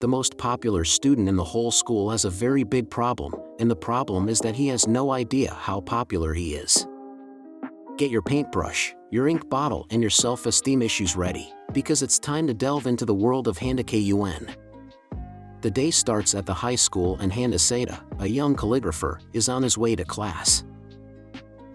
the most popular student in the whole school, has a very big problem, and the problem is that he has no idea how popular he is. Get your paintbrush, your ink bottle, and your self-esteem issues ready, because it's time to delve into the world of Handa Kun. The day starts at the high school and Handa Seda, a young calligrapher, is on his way to class.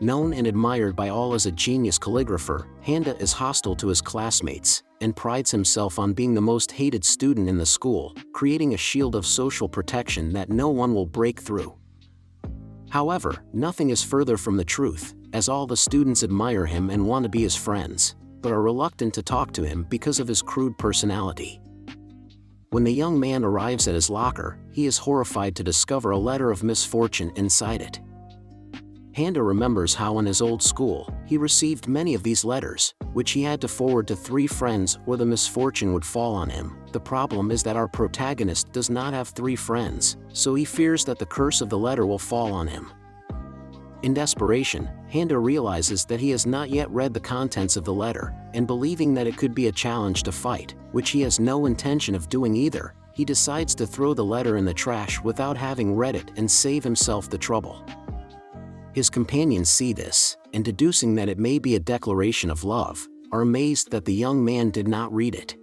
Known and admired by all as a genius calligrapher, Handa is hostile to his classmates, and prides himself on being the most hated student in the school, creating a shield of social protection that no one will break through. However, nothing is further from the truth, as all the students admire him and want to be his friends, but are reluctant to talk to him because of his crude personality. When the young man arrives at his locker, he is horrified to discover a letter of misfortune inside it. Handa remembers how in his old school, he received many of these letters, which he had to forward to 3 friends or the misfortune would fall on him. The problem is that our protagonist does not have 3 friends, so he fears that the curse of the letter will fall on him. In desperation, Handa realizes that he has not yet read the contents of the letter, and believing that it could be a challenge to fight, which he has no intention of doing either, he decides to throw the letter in the trash without having read it and save himself the trouble. His companions see this, and deducing that it may be a declaration of love, are amazed that the young man did not read it.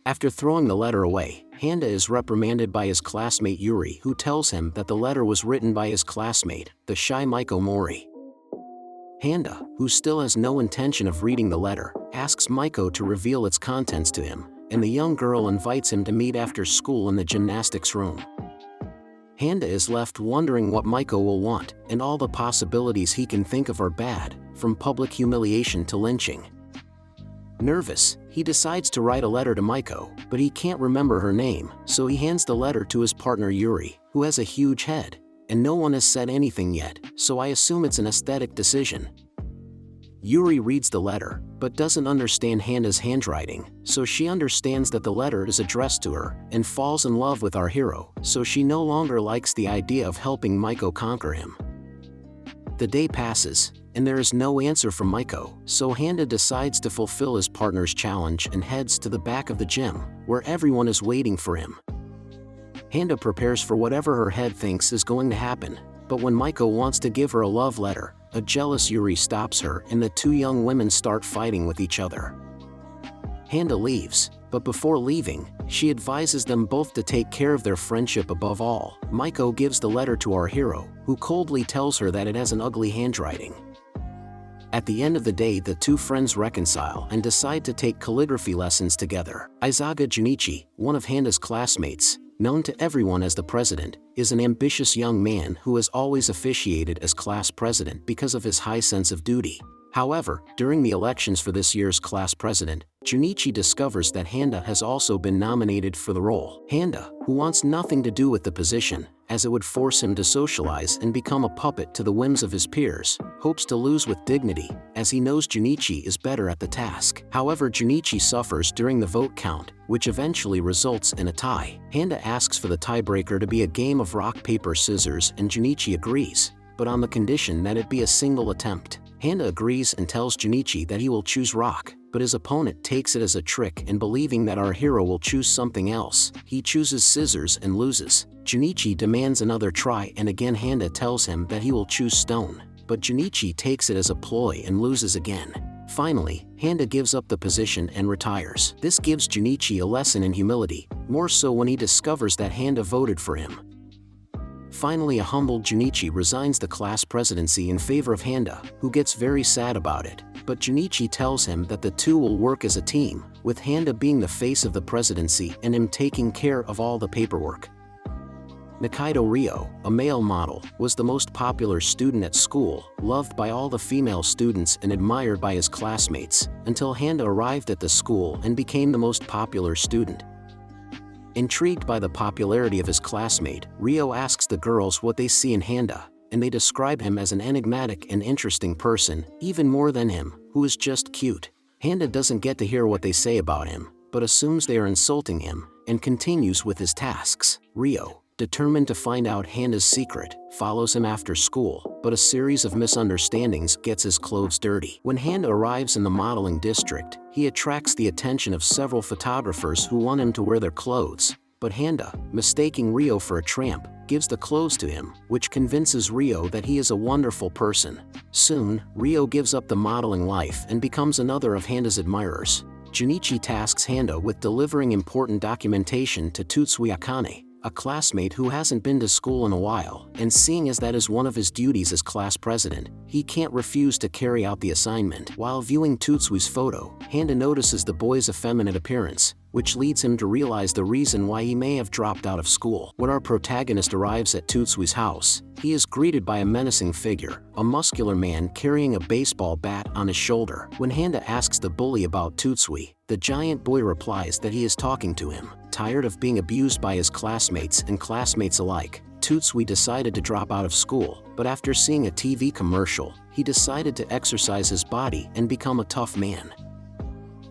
After throwing the letter away, Handa is reprimanded by his classmate Yuri, who tells him that the letter was written by his classmate, the shy Maiko Mori. Handa, who still has no intention of reading the letter, asks Maiko to reveal its contents to him, and the young girl invites him to meet after school in the gymnastics room. Handa is left wondering what Maiko will want, and all the possibilities he can think of are bad, from public humiliation to lynching. Nervous, he decides to write a letter to Maiko, but he can't remember her name, so he hands the letter to his partner Yuri, who has a huge head, and no one has said anything yet, so I assume it's an aesthetic decision. Yuri reads the letter, but doesn't understand Handa's handwriting, so she understands that the letter is addressed to her, and falls in love with our hero, so she no longer likes the idea of helping Maiko conquer him. The day passes, and there is no answer from Maiko, so Handa decides to fulfill his partner's challenge and heads to the back of the gym, where everyone is waiting for him. Handa prepares for whatever her head thinks is going to happen, but when Maiko wants to give her a love letter, a jealous Yuri stops her and the 2 young women start fighting with each other. Handa leaves, but before leaving, she advises them both to take care of their friendship above all. Maiko gives the letter to our hero, who coldly tells her that it has an ugly handwriting. At the end of the day, the 2 friends reconcile and decide to take calligraphy lessons together. Izaga Junichi, one of Handa's classmates, known to everyone as the president, is an ambitious young man who has always officiated as class president because of his high sense of duty. However, during the elections for this year's class president, Junichi discovers that Handa has also been nominated for the role. Handa, who wants nothing to do with the position, as it would force him to socialize and become a puppet to the whims of his peers, hopes to lose with dignity, as he knows Junichi is better at the task. However, Junichi suffers during the vote count, which eventually results in a tie. Handa asks for the tiebreaker to be a game of rock, paper, scissors, and Junichi agrees, but on the condition that it be a single attempt. Handa agrees and tells Junichi that he will choose rock, but his opponent takes it as a trick, and believing that our hero will choose something else, he chooses scissors and loses. Junichi demands another try, and again Handa tells him that he will choose stone, but Junichi takes it as a ploy and loses again. Finally, Handa gives up the position and retires. This gives Junichi a lesson in humility, more so when he discovers that Handa voted for him. Finally, a humbled Junichi resigns the class presidency in favor of Handa, who gets very sad about it, but Junichi tells him that the 2 will work as a team, with Handa being the face of the presidency and him taking care of all the paperwork. Nikaido Ryo, a male model, was the most popular student at school, loved by all the female students and admired by his classmates, until Handa arrived at the school and became the most popular student. Intrigued by the popularity of his classmate, Ryo asks the girls what they see in Handa, and they describe him as an enigmatic and interesting person, even more than him, who is just cute. Handa doesn't get to hear what they say about him, but assumes they are insulting him, and continues with his tasks. Ryo, determined to find out Handa's secret, follows him after school, but a series of misunderstandings gets his clothes dirty. When Handa arrives in the modeling district, he attracts the attention of several photographers who want him to wear their clothes, but Handa, mistaking Rio for a tramp, gives the clothes to him, which convinces Rio that he is a wonderful person. Soon, Rio gives up the modeling life and becomes another of Handa's admirers. Junichi tasks Handa with delivering important documentation to Tutsui Akane, a classmate who hasn't been to school in a while, and seeing as that is one of his duties as class president, he can't refuse to carry out the assignment. While viewing Tutsui's photo, Handa notices the boy's effeminate appearance, which leads him to realize the reason why he may have dropped out of school. When our protagonist arrives at Tutsui's house, he is greeted by a menacing figure, a muscular man carrying a baseball bat on his shoulder. When Handa asks the bully about Tutsui, the giant boy replies that he is talking to him. Tired of being abused by his classmates and classmates alike, Tutsui decided to drop out of school, but after seeing a TV commercial, he decided to exercise his body and become a tough man.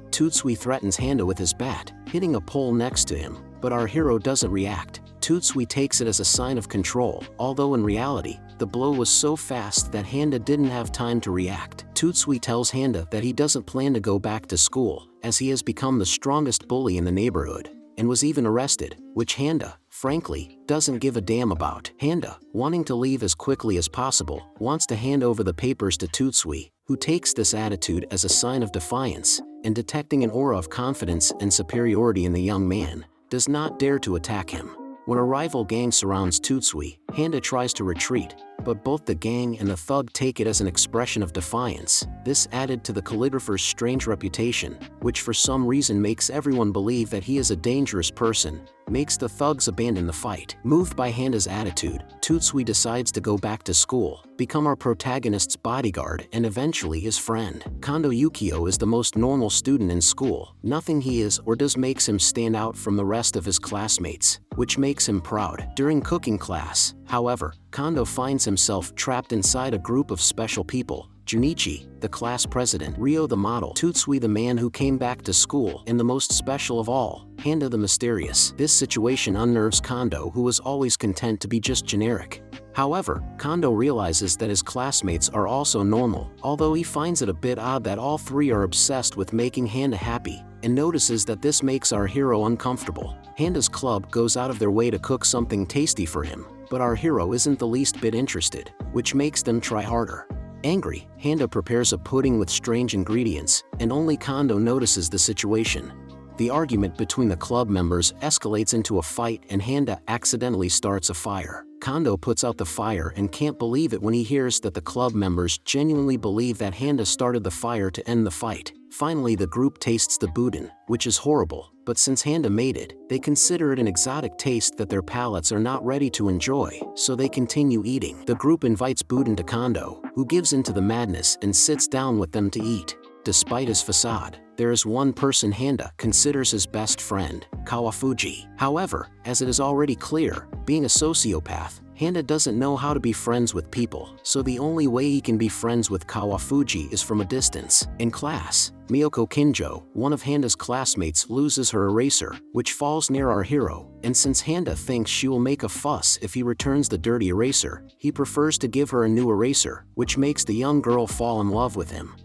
Tutsui threatens Handa with his bat, hitting a pole next to him, but our hero doesn't react. Tutsui takes it as a sign of control, although in reality, the blow was so fast that Handa didn't have time to react. Tutsui tells Handa that he doesn't plan to go back to school, as he has become the strongest bully in the neighborhood, and was even arrested, which Handa, frankly, doesn't give a damn about. Handa, wanting to leave as quickly as possible, wants to hand over the papers to Tutsui, who takes this attitude as a sign of defiance, and detecting an aura of confidence and superiority in the young man, does not dare to attack him. When a rival gang surrounds Tutsui, Handa tries to retreat, but both the gang and the thug take it as an expression of defiance. This added to the calligrapher's strange reputation, which for some reason makes everyone believe that he is a dangerous person, makes the thugs abandon the fight. Moved by Handa's attitude, Tutsui decides to go back to school, become our protagonist's bodyguard and eventually his friend. Kondo Yukio is the most normal student in school. Nothing he is or does makes him stand out from the rest of his classmates, which makes him proud. During cooking class, however, Kondo finds himself trapped inside a group of special people: Junichi, the class president; Rio, the model; Tutsui, the man who came back to school; and the most special of all, Handa, the mysterious. This situation unnerves Kondo, who was always content to be just generic. However, Kondo realizes that his classmates are also normal, although he finds it a bit odd that all three are obsessed with making Handa happy, and notices that this makes our hero uncomfortable. Handa's club goes out of their way to cook something tasty for him, but our hero isn't the least bit interested, which makes them try harder. Angry, Handa prepares a pudding with strange ingredients, and only Kondo notices the situation. The argument between the club members escalates into a fight and Handa accidentally starts a fire. Kondo puts out the fire and can't believe it when he hears that the club members genuinely believe that Handa started the fire to end the fight. Finally, the group tastes the boudin, which is horrible, but since Handa made it, they consider it an exotic taste that their palates are not ready to enjoy, so they continue eating. The group invites boudin to Kondo, who gives into the madness and sits down with them to eat. Despite his facade, there is one person Handa considers his best friend, Kawafuji. However, as it is already clear, being a sociopath, Handa doesn't know how to be friends with people, so the only way he can be friends with Kawafuji is from a distance. In class, Miyoko Kinjo, one of Handa's classmates, loses her eraser, which falls near our hero, and since Handa thinks she will make a fuss if he returns the dirty eraser, he prefers to give her a new eraser, which makes the young girl fall in love with him.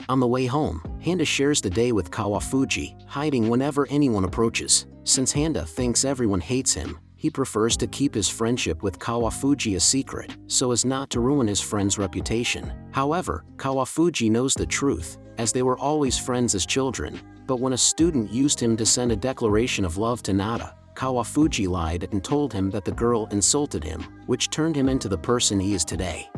On the way home, Handa shares the day with Kawafuji, hiding whenever anyone approaches. Since Handa thinks everyone hates him, he prefers to keep his friendship with Kawafuji a secret, so as not to ruin his friend's reputation. However, Kawafuji knows the truth, as they were always friends as children, but when a student used him to send a declaration of love to Nada, Kawafuji lied and told him that the girl insulted him, which turned him into the person he is today.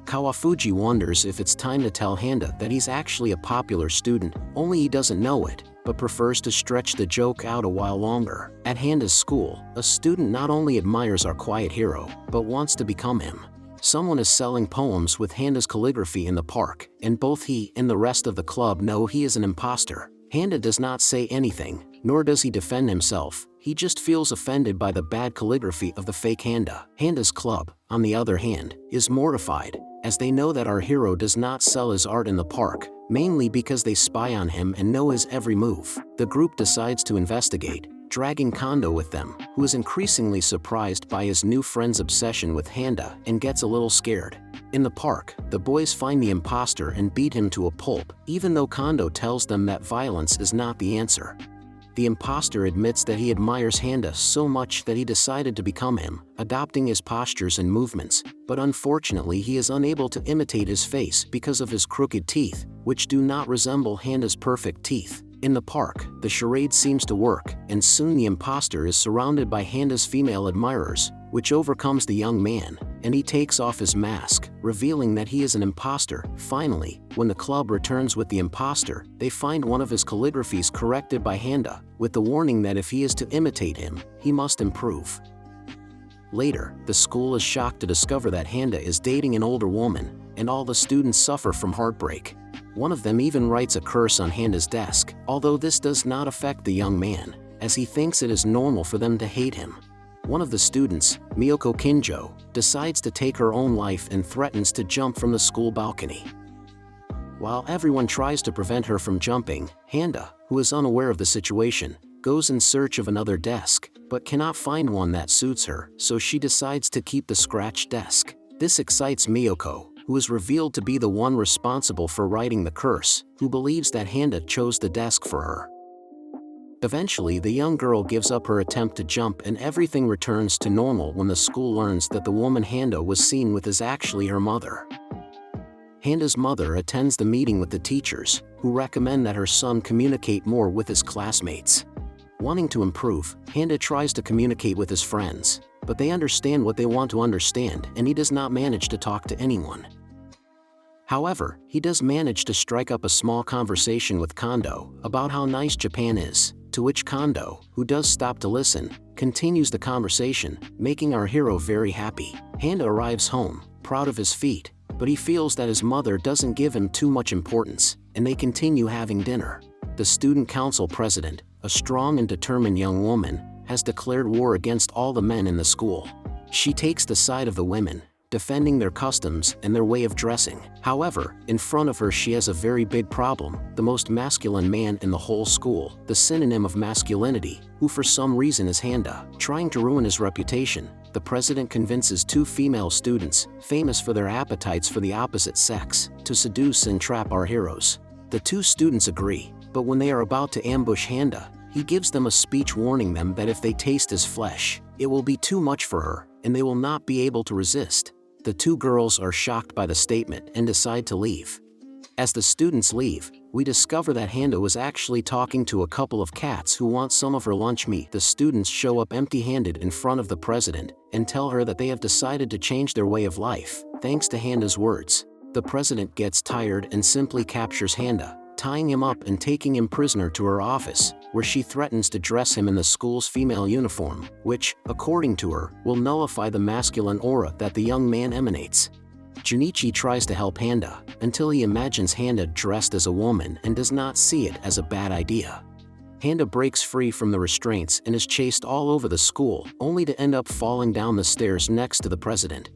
Kawafuji wonders if it's time to tell Handa that he's actually a popular student, only he doesn't know it, but prefers to stretch the joke out a while longer. At Handa's school, a student not only admires our quiet hero, but wants to become him. Someone is selling poems with Handa's calligraphy in the park, and both he and the rest of the club know he is an imposter. Handa does not say anything, nor does he defend himself. He just feels offended by the bad calligraphy of the fake Handa. Handa's club, on the other hand, is mortified, as they know that our hero does not sell his art in the park, mainly because they spy on him and know his every move. The group decides to investigate, dragging Kondo with them, who is increasingly surprised by his new friend's obsession with Handa and gets a little scared. In the park, the boys find the imposter and beat him to a pulp, even though Kondo tells them that violence is not the answer. the imposter admits that he admires Handa so much that he decided to become him, adopting his postures and movements, but unfortunately he is unable to imitate his face because of his crooked teeth, which do not resemble Handa's perfect teeth. In the park, the charade seems to work, and soon the imposter is surrounded by Handa's female admirers, which overcomes the young man, and he takes off his mask, revealing that he is an imposter. Finally, when the club returns with the imposter, they find one of his calligraphies corrected by Handa, with the warning that if he is to imitate him, he must improve. Later, the school is shocked to discover that Handa is dating an older woman, and all the students suffer from heartbreak. One of them even writes a curse on Handa's desk, although this does not affect the young man, as he thinks it is normal for them to hate him. One of the students, Miyoko Kinjo, decides to take her own life and threatens to jump from the school balcony. While everyone tries to prevent her from jumping, Handa, who is unaware of the situation, goes in search of another desk, but cannot find one that suits her, so she decides to keep the scratched desk. This excites Miyoko, who is revealed to be the one responsible for writing the curse, who believes that Handa chose the desk for her. Eventually, the young girl gives up her attempt to jump and everything returns to normal when the school learns that the woman Handa was seen with is actually her mother. Handa's mother attends the meeting with the teachers, who recommend that her son communicate more with his classmates. Wanting to improve, Handa tries to communicate with his friends, but they understand what they want to understand and he does not manage to talk to anyone. However, he does manage to strike up a small conversation with Kondo about how nice Japan is, to which Kondo, who does stop to listen, continues the conversation, making our hero very happy. Handa arrives home, proud of his feat, but he feels that his mother doesn't give him too much importance, and they continue having dinner. The student council president, a strong and determined young woman, has declared war against all the men in the school. She takes the side of the women, defending their customs and their way of dressing. However, in front of her she has a very big problem, the most masculine man in the whole school, the synonym of masculinity, who for some reason is Handa. Trying to ruin his reputation, the president convinces two female students, famous for their appetites for the opposite sex, to seduce and trap our heroes. The two students agree, but when they are about to ambush Handa, he gives them a speech warning them that if they taste his flesh, it will be too much for her, and they will not be able to resist. The two girls are shocked by the statement and decide to leave. As the students leave, we discover that Handa was actually talking to a couple of cats who want some of her lunch meat. The students show up empty-handed in front of the president and tell her that they have decided to change their way of life, thanks to Handa's words. The president gets tired and simply captures Handa, tying him up and taking him prisoner to her office, where she threatens to dress him in the school's female uniform, which, according to her, will nullify the masculine aura that the young man emanates. Junichi tries to help Handa, until he imagines Handa dressed as a woman and does not see it as a bad idea. Handa breaks free from the restraints and is chased all over the school, only to end up falling down the stairs next to the president.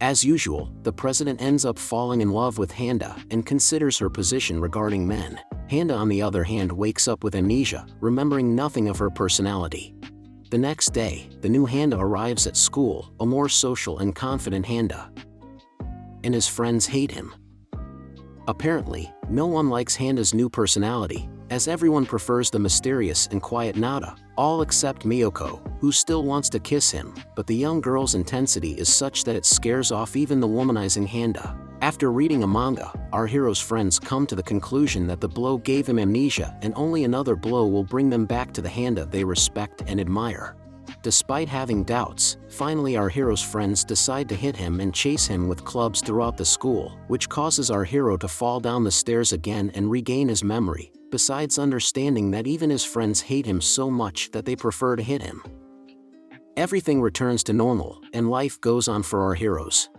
As usual, the president ends up falling in love with Handa and considers her position regarding men. Handa, on the other hand, wakes up with amnesia, remembering nothing of her personality. The next day, the new Handa arrives at school, a more social and confident Handa. And his friends hate him. Apparently, no one likes Handa's new personality, as everyone prefers the mysterious and quiet Nada, all except Miyoko, who still wants to kiss him, but the young girl's intensity is such that it scares off even the womanizing Handa. After reading a manga, our hero's friends come to the conclusion that the blow gave him amnesia and only another blow will bring them back to the Handa they respect and admire. Despite having doubts, finally our hero's friends decide to hit him and chase him with clubs throughout the school, which causes our hero to fall down the stairs again and regain his memory, besides understanding that even his friends hate him so much that they prefer to hit him. Everything returns to normal, and life goes on for our heroes.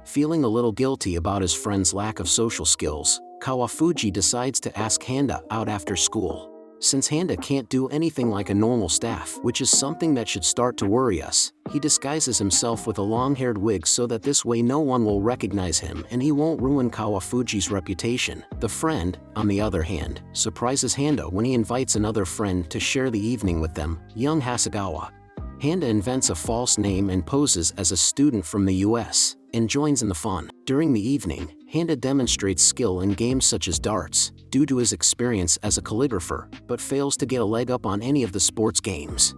Feeling a little guilty about his friend's lack of social skills, Kawafuji decides to ask Handa out after school. Since Handa can't do anything like a normal staff, which is something that should start to worry us, he disguises himself with a long-haired wig so that this way no one will recognize him and he won't ruin Kawafuji's reputation. The friend, on the other hand, surprises Handa when he invites another friend to share the evening with them, young Hasegawa. Handa invents a false name and poses as a student from the US, and joins in the fun. During the evening, Handa demonstrates skill in games such as darts, due to his experience as a calligrapher, but fails to get a leg up on any of the sports games.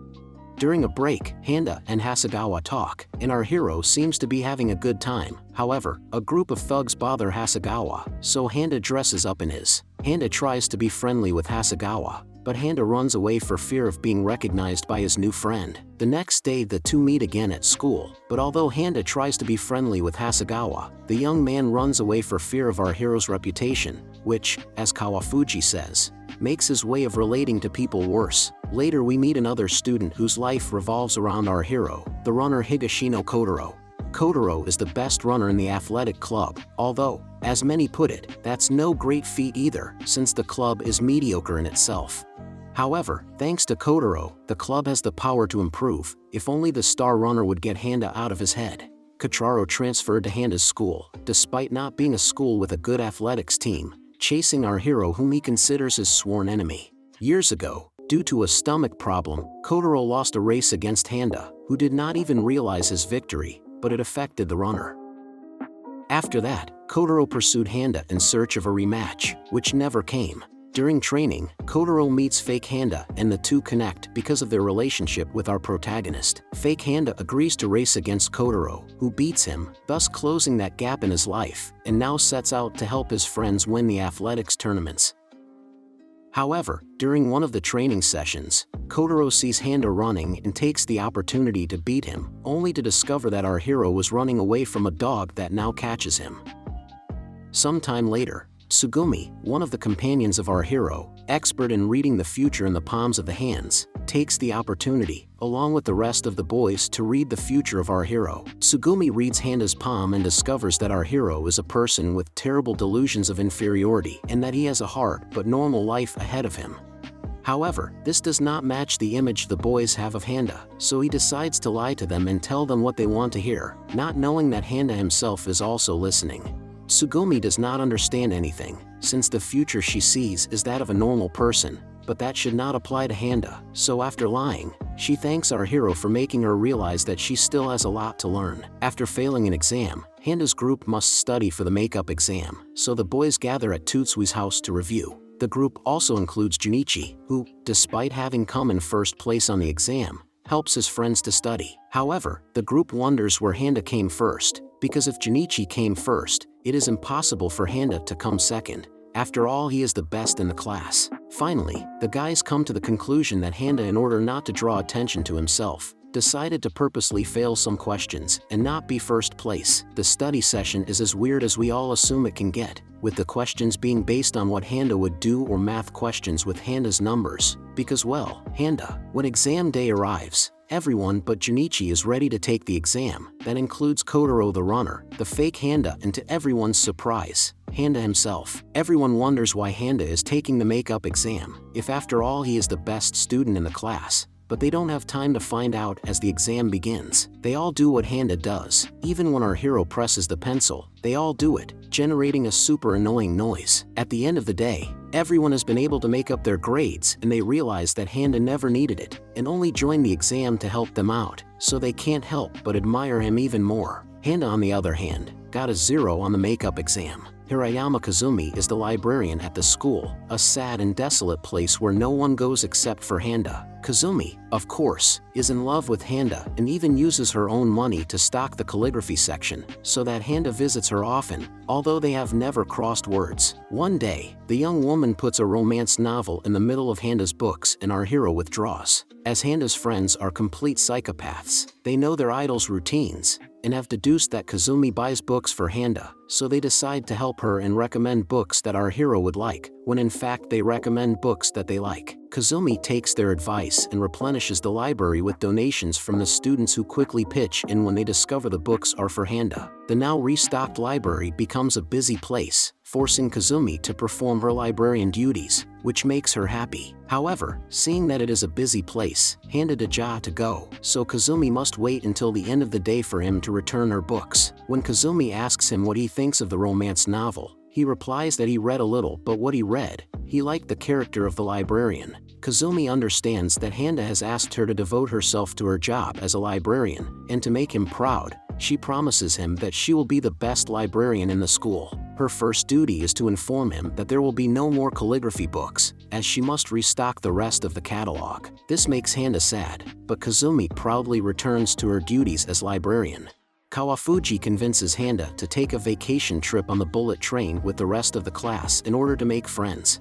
During a break, Handa and Hasegawa talk, and our hero seems to be having a good time. However, a group of thugs bother Hasegawa, so Handa dresses up in his. Handa tries to be friendly with Hasegawa, but Handa runs away for fear of being recognized by his new friend. The next day the two meet again at school, but although Handa tries to be friendly with Hasegawa, the young man runs away for fear of our hero's reputation, which, as Kawafuji says, makes his way of relating to people worse. Later we meet another student whose life revolves around our hero, the runner Higashino Kotaro. Kotaro is the best runner in the athletic club, although, as many put it, that's no great feat either, since the club is mediocre in itself. However, thanks to Kotaro, the club has the power to improve, if only the star runner would get Handa out of his head. Kotaro transferred to Handa's school, despite not being a school with a good athletics team, chasing our hero whom he considers his sworn enemy. Years ago, due to a stomach problem, Kotaro lost a race against Handa, who did not even realize his victory, but it affected the runner. After that, Kotaro pursued Handa in search of a rematch, which never came. During training, Kotaro meets fake Handa and the two connect because of their relationship with our protagonist. Fake Handa agrees to race against Kotaro, who beats him, thus closing that gap in his life, and now sets out to help his friends win the athletics tournaments. However, during one of the training sessions, Kotaro sees Handa running and takes the opportunity to beat him, only to discover that our hero was running away from a dog that now catches him. Sometime later, Tsugumi, one of the companions of our hero, expert in reading the future in the palms of the hands, takes the opportunity, along with the rest of the boys, to read the future of our hero. Tsugumi reads Handa's palm and discovers that our hero is a person with terrible delusions of inferiority and that he has a hard but normal life ahead of him. However, this does not match the image the boys have of Handa, so he decides to lie to them and tell them what they want to hear, not knowing that Handa himself is also listening. Tsugumi does not understand anything, since the future she sees is that of a normal person, but that should not apply to Handa, so after lying, she thanks our hero for making her realize that she still has a lot to learn. After failing an exam, Handa's group must study for the makeup exam, so the boys gather at Tutsui's house to review. The group also includes Junichi, who, despite having come in first place on the exam, helps his friends to study. However, the group wonders where Handa came first, because if Junichi came first, it is impossible for Handa to come second. After all, he is the best in the class. Finally, the guys come to the conclusion that Handa, in order not to draw attention to himself, decided to purposely fail some questions and not be first place. The study session is as weird as we all assume it can get, with the questions being based on what Handa would do or math questions with Handa's numbers. Because well, Handa, when exam day arrives, everyone but Junichi is ready to take the exam. That includes Kotaro the runner, the fake Handa, and to everyone's surprise, Handa himself. Everyone wonders why Handa is taking the makeup exam, if after all he is the best student in the class. But they don't have time to find out as the exam begins. They all do what Handa does. Even when our hero presses the pencil, they all do it, generating a super annoying noise. At the end of the day, everyone has been able to make up their grades, and they realize that Handa never needed it, and only joined the exam to help them out, so they can't help but admire him even more. Handa, on the other hand, got a 0 on the makeup exam. Hirayama Kazumi is the librarian at the school, a sad and desolate place where no one goes except for Handa. Kazumi, of course, is in love with Handa and even uses her own money to stock the calligraphy section, so that Handa visits her often, although they have never crossed words. One day, the young woman puts a romance novel in the middle of Handa's books and our hero withdraws. As Handa's friends are complete psychopaths, they know their idol's routines, and have deduced that Kazumi buys books for Handa, so they decide to help her and recommend books that our hero would like, when in fact they recommend books that they like. Kazumi takes their advice and replenishes the library with donations from the students who quickly pitch in when they discover the books are for Handa. The now restocked library becomes a busy place, forcing Kazumi to perform her librarian duties, which makes her happy. However, seeing that it is a busy place, Handa deja to go, so Kazumi must wait until the end of the day for him to return her books. When Kazumi asks him what he thinks of the romance novel, he replies that he read a little, but what he read, he liked the character of the librarian. Kazumi understands that Handa has asked her to devote herself to her job as a librarian, and to make him proud, She promises him that she will be the best librarian in the school. Her first duty is to inform him that there will be no more calligraphy books, as she must restock the rest of the catalog. This makes Handa sad, but Kazumi proudly returns to her duties as librarian. Kawafuji convinces Handa to take a vacation trip on the bullet train with the rest of the class in order to make friends.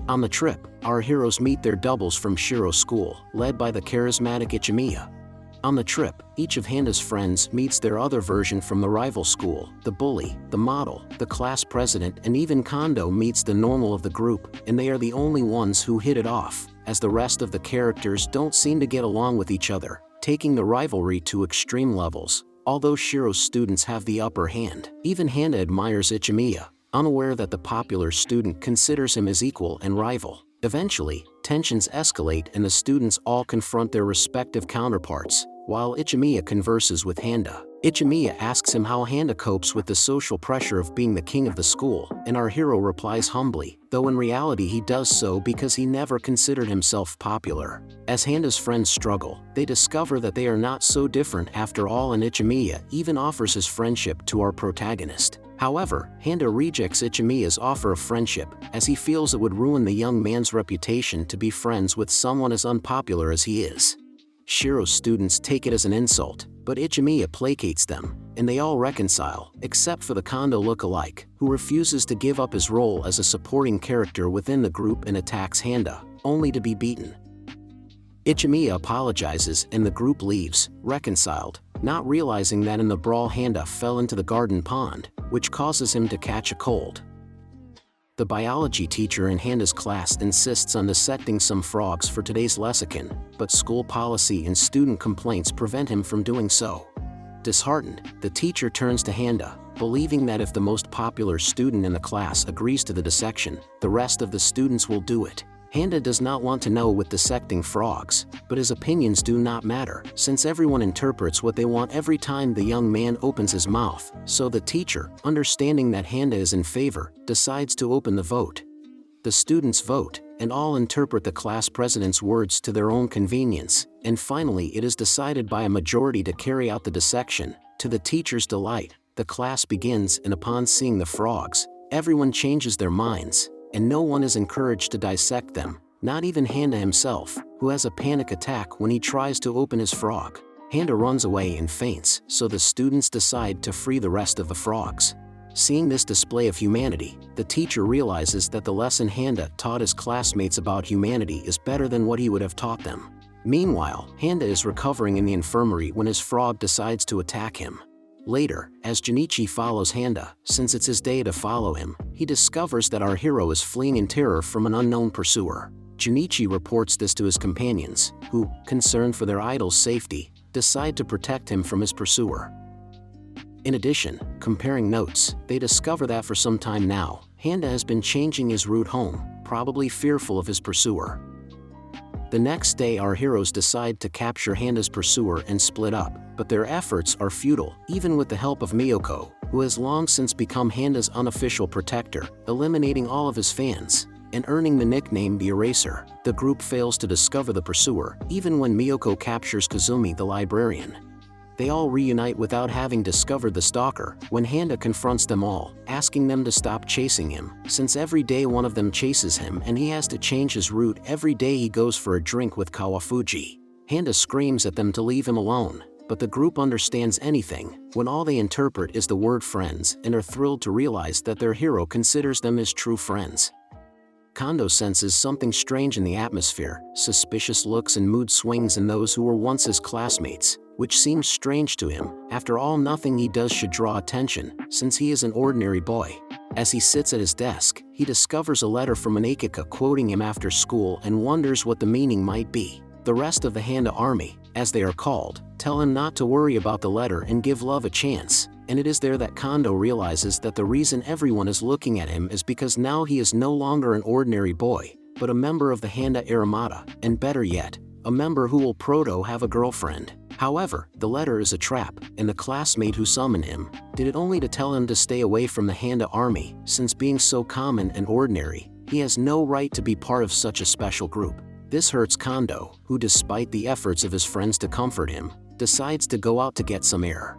On the trip, our heroes meet their doubles from Shiro's school, led by the charismatic Ichimiya. On the trip, each of Handa's friends meets their other version from the rival school, the bully, the model, the class president, and even Kondo meets the normal of the group, and they are the only ones who hit it off, as the rest of the characters don't seem to get along with each other, taking the rivalry to extreme levels. Although Shiro's students have the upper hand, even Handa admires Ichimiya, unaware that the popular student considers him as equal and rival. Eventually, tensions escalate and the students all confront their respective counterparts, while Ichimiya converses with Handa. Ichimiya asks him how Handa copes with the social pressure of being the king of the school, and our hero replies humbly, though in reality he does so because he never considered himself popular. As Handa's friends struggle, they discover that they are not so different after all, and Ichimiya even offers his friendship to our protagonist. However, Handa rejects Ichimiya's offer of friendship, as he feels it would ruin the young man's reputation to be friends with someone as unpopular as he is. Shiro's students take it as an insult, but Ichimiya placates them, and they all reconcile, except for the Kondo look-alike, who refuses to give up his role as a supporting character within the group and attacks Handa, only to be beaten. Ichimiya apologizes and the group leaves, reconciled, not realizing that in the brawl Handa fell into the garden pond, which causes him to catch a cold. The biology teacher in Handa's class insists on dissecting some frogs for today's lexicon, but school policy and student complaints prevent him from doing so. Disheartened, the teacher turns to Handa, believing that if the most popular student in the class agrees to the dissection, the rest of the students will do it. Handa does not want to know with dissecting frogs, but his opinions do not matter, since everyone interprets what they want every time the young man opens his mouth, so the teacher, understanding that Handa is in favor, decides to open the vote. The students vote, and all interpret the class president's words to their own convenience, and finally it is decided by a majority to carry out the dissection. To the teacher's delight, the class begins, and upon seeing the frogs, everyone changes their minds, and no one is encouraged to dissect them, not even Handa himself, who has a panic attack when he tries to open his frog. Handa runs away and faints, so the students decide to free the rest of the frogs. Seeing this display of humanity, the teacher realizes that the lesson Handa taught his classmates about humanity is better than what he would have taught them. Meanwhile, Handa is recovering in the infirmary when his frog decides to attack him. Later, as Junichi follows Handa, since it's his day to follow him, he discovers that our hero is fleeing in terror from an unknown pursuer. Junichi reports this to his companions, who, concerned for their idol's safety, decide to protect him from his pursuer. In addition, comparing notes, they discover that for some time now, Handa has been changing his route home, probably fearful of his pursuer. The next day our heroes decide to capture Handa's pursuer and split up, but their efforts are futile, even with the help of Miyoko, who has long since become Handa's unofficial protector, eliminating all of his fans, and earning the nickname the Eraser. The group fails to discover the pursuer, even when Miyoko captures Kazumi the librarian. They all reunite without having discovered the stalker, when Handa confronts them all, asking them to stop chasing him, since every day one of them chases him and he has to change his route every day he goes for a drink with Kawafuji. Handa screams at them to leave him alone, but the group understands anything, when all they interpret is the word friends and are thrilled to realize that their hero considers them as true friends. Kondo senses something strange in the atmosphere, suspicious looks and mood swings in those who were once his classmates, which seems strange to him. After all, nothing he does should draw attention, since he is an ordinary boy. As he sits at his desk, he discovers a letter from an Akika quoting him after school and wonders what the meaning might be. The rest of the Handa army, as they are called, tell him not to worry about the letter and give love a chance, and it is there that Kondo realizes that the reason everyone is looking at him is because now he is no longer an ordinary boy, but a member of the Handa Aramata, and better yet, a member who will have a girlfriend. However, the letter is a trap, and the classmate who summoned him did it only to tell him to stay away from the Handa army, since being so common and ordinary, he has no right to be part of such a special group. This hurts Kondo, who despite the efforts of his friends to comfort him, decides to go out to get some air.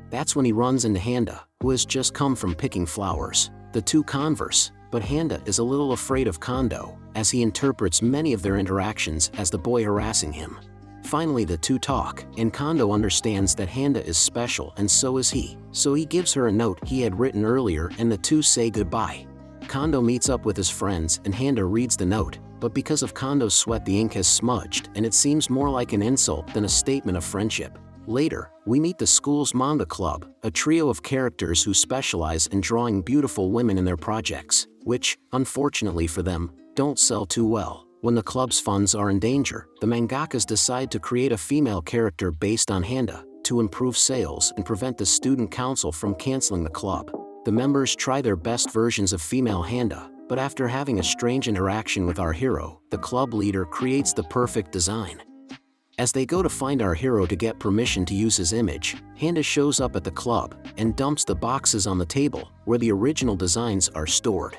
That's when he runs into Handa, who has just come from picking flowers. The two converse, but Handa is a little afraid of Kondo, as he interprets many of their interactions as the boy harassing him. Finally the two talk, and Kondo understands that Handa is special and so is he, so he gives her a note he had written earlier and the two say goodbye. Kondo meets up with his friends and Handa reads the note, but because of Kondo's sweat the ink has smudged and it seems more like an insult than a statement of friendship. Later, we meet the school's manga club, a trio of characters who specialize in drawing beautiful women in their projects, which, unfortunately for them, don't sell too well. When the club's funds are in danger, the mangakas decide to create a female character based on Handa, to improve sales and prevent the student council from canceling the club. The members try their best versions of female Handa, but after having a strange interaction with our hero, the club leader creates the perfect design. As they go to find our hero to get permission to use his image, Handa shows up at the club and dumps the boxes on the table where the original designs are stored.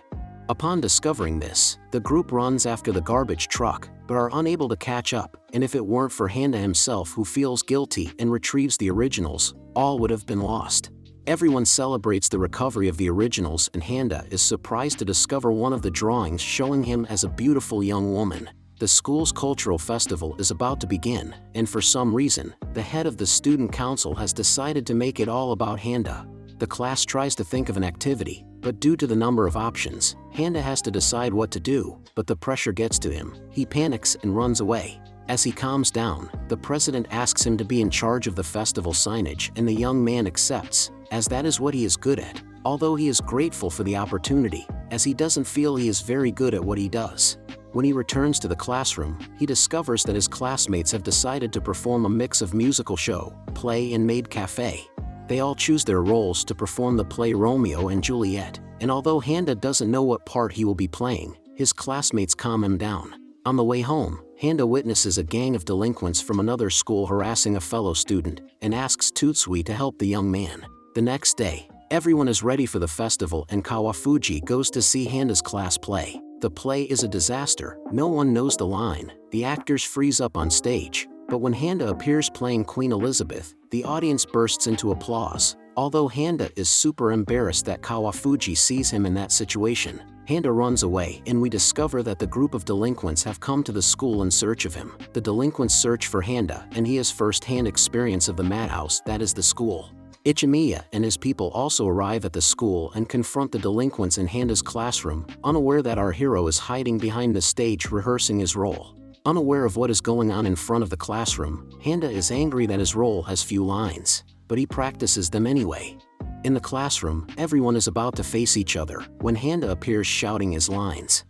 Upon discovering this, the group runs after the garbage truck, but are unable to catch up, and if it weren't for Handa himself who feels guilty and retrieves the originals, all would have been lost. Everyone celebrates the recovery of the originals and Handa is surprised to discover one of the drawings showing him as a beautiful young woman. The school's cultural festival is about to begin, and for some reason, the head of the student council has decided to make it all about Handa. The class tries to think of an activity, but due to the number of options, Handa has to decide what to do, but the pressure gets to him. He panics and runs away. As he calms down, the president asks him to be in charge of the festival signage and the young man accepts, as that is what he is good at, although he is grateful for the opportunity, as he doesn't feel he is very good at what he does. When he returns to the classroom, he discovers that his classmates have decided to perform a mix of musical show, play and maid cafe. They all choose their roles to perform the play Romeo and Juliet, and although Handa doesn't know what part he will be playing, his classmates calm him down. On the way home, Handa witnesses a gang of delinquents from another school harassing a fellow student, and asks Tutsui to help the young man. The next day, everyone is ready for the festival and Kawafuji goes to see Handa's class play. The play is a disaster, no one knows the line, the actors freeze up on stage, but when Handa appears playing Queen Elizabeth, the audience bursts into applause. Although Handa is super embarrassed that Kawafuji sees him in that situation, Handa runs away and we discover that the group of delinquents have come to the school in search of him. The delinquents search for Handa and he has first-hand experience of the madhouse that is the school. Ichimiya and his people also arrive at the school and confront the delinquents in Handa's classroom, unaware that our hero is hiding behind the stage rehearsing his role. Unaware of what is going on in front of the classroom, Handa is angry that his role has few lines, but he practices them anyway. In the classroom, everyone is about to face each other when Handa appears shouting his lines.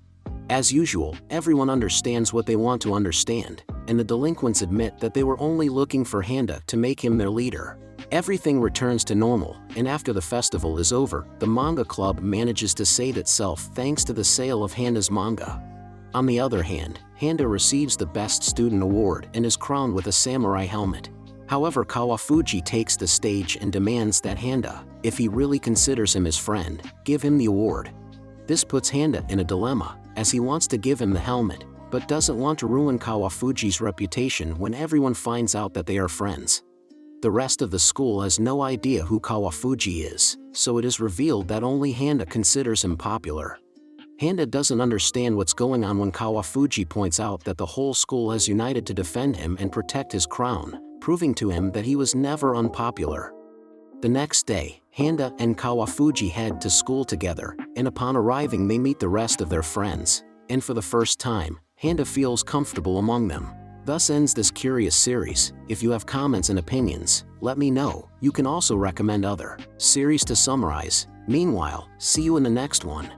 As usual, everyone understands what they want to understand, and the delinquents admit that they were only looking for Handa to make him their leader. Everything returns to normal, and after the festival is over, the manga club manages to save itself thanks to the sale of Handa's manga. On the other hand, Handa receives the Best Student Award and is crowned with a samurai helmet. However, Kawafuji takes the stage and demands that Handa, if he really considers him his friend, give him the award. This puts Handa in a dilemma, as he wants to give him the helmet, but doesn't want to ruin Kawafuji's reputation when everyone finds out that they are friends. The rest of the school has no idea who Kawafuji is, so it is revealed that only Handa considers him popular. Handa doesn't understand what's going on when Kawafuji points out that the whole school has united to defend him and protect his crown, proving to him that he was never unpopular. The next day, Handa and Kawafuji head to school together, and upon arriving they meet the rest of their friends, and for the first time, Handa feels comfortable among them. Thus ends this curious series. If you have comments and opinions, let me know. You can also recommend other series to summarize. Meanwhile, see you in the next one.